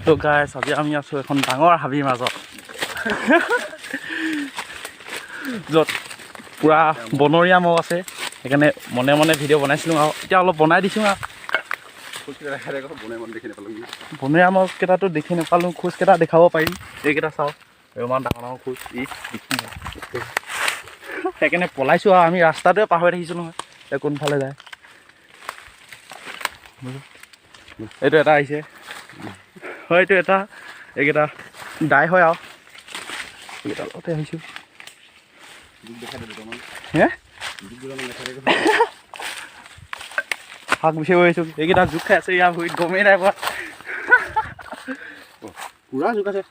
তো গাইছ আজি আমি আছোঁ এখন ডাঙৰ হাবিৰ মাজত য'ত পূৰা বনৰীয়া মহ আছে সেইকাৰণে মনে মনে ভিডিঅ' বনাইছিলোঁ আৰু এতিয়া অলপ বনাই দিছোঁ আৰু বনৰীয়া মহকেইটাতো দেখি নাপালোঁ খোজকেইটা দেখাব পাৰিম এইকেইটা চাওঁ ইমান ডাঙৰ ডাঙৰ খোজ সেইকাৰণে পলাইছোঁ আৰু আমি ৰাস্তাটোৱে পাহৰি থাকিছোঁ নহয় এতিয়া কোনফালে যায় এইটো এটা আহিছে হয় এইটো এটা এইকেইটা দাই হয় আৰু এইকেইটা লগতে আহিছোঁ হে শাক বিচাৰি আহিছোঁ এইকেইটা জোক খাই আছে ইয়াৰ ভৰিত গমেই নাই পোৱা পুৰা জোক আছে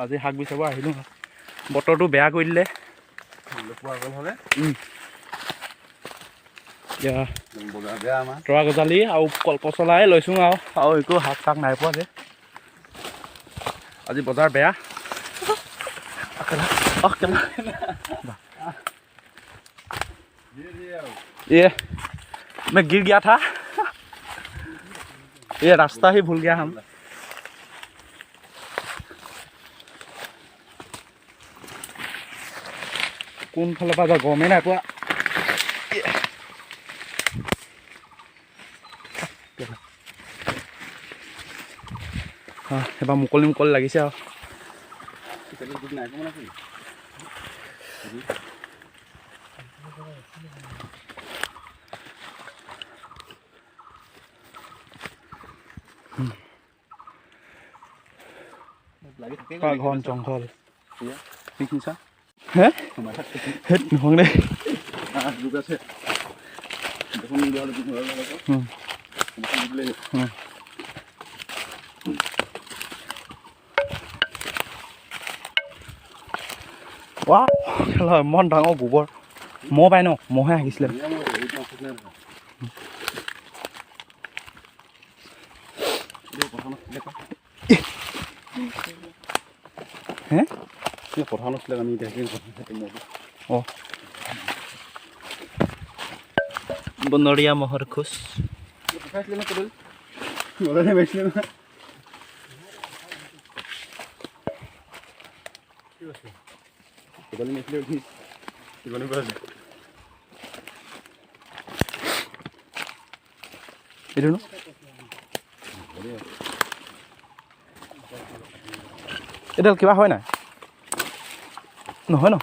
আজি শাক বিচাৰিব আহিলোঁ বতৰটো বেয়া কৰি দিলে এতিয়া তৰা গজালি আৰু কলপচলাই লৈছোঁ আৰু একো শাক চাক নাই পোৱা যে আজি বজাৰ বেয়া ये मैं गिर गया था ये रास्ता ही भूल गया हम कौन फाले पा जा गमें ना पोৱা এবাৰ মুকলি মুকলি লাগিছে আৰু ঘন জংঘল হে হেট নহং দে wow খেলা ইমান ডাঙৰ গোবৰ মহ পাই ন মহে আহিছিলে হে পথাৰ নাছিলে আমি অঁ বনৰীয়া মহৰ খোজ এডাল কিবা হয় নাই নহয় ন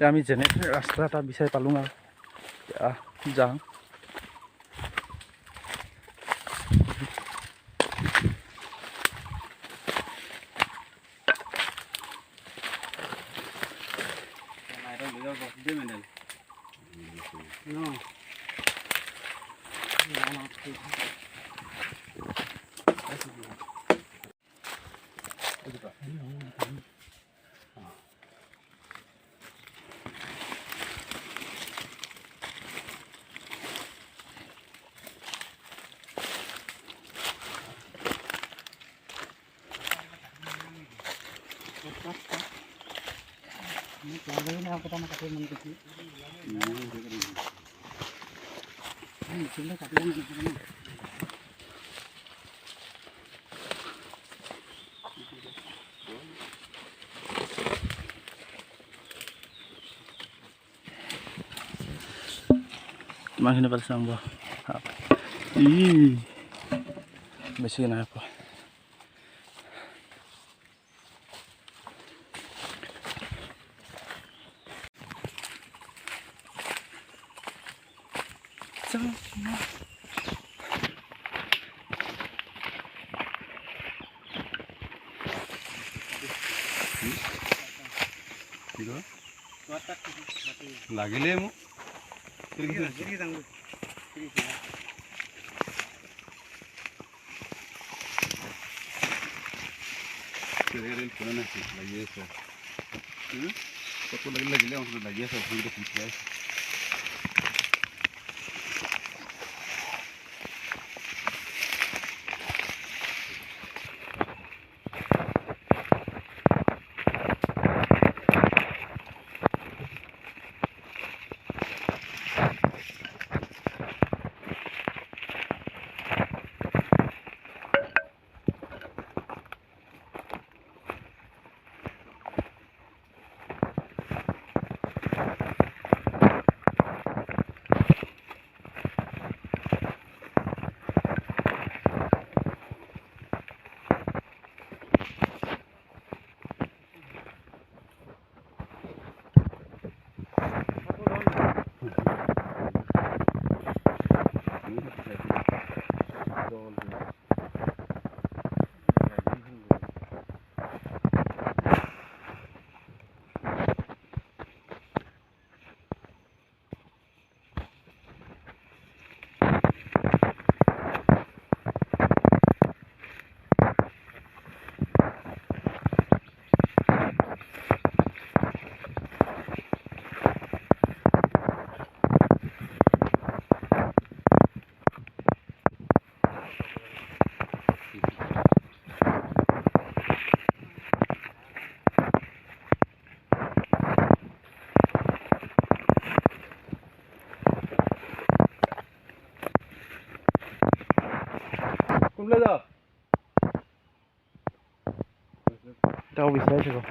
আমি যেনে ৰাস্তা এটা বিচাৰি পালোঁ আৰু যাওঁ ইমানখিনি পাতিছে চাওঁ বাৰু বেছি নাই পোৱা লাগিলে মোক লাগিলে লাগি আছে কোনলে যাও তাও বিচাৰি থাকো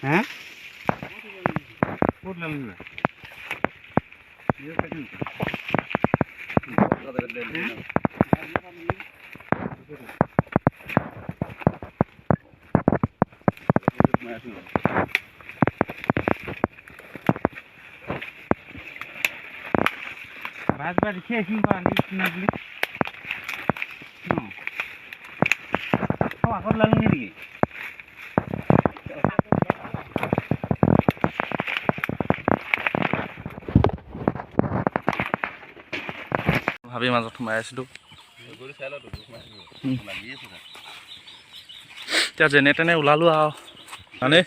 হ্যাঁ বললাম না বাস বাস খেয়েছি নাগলি এখন লালুন দিকে ভাবি মাজত সোমাই আছিলোঁ এতিয়া যেনে তেনে ওলালোঁ আৰু মানে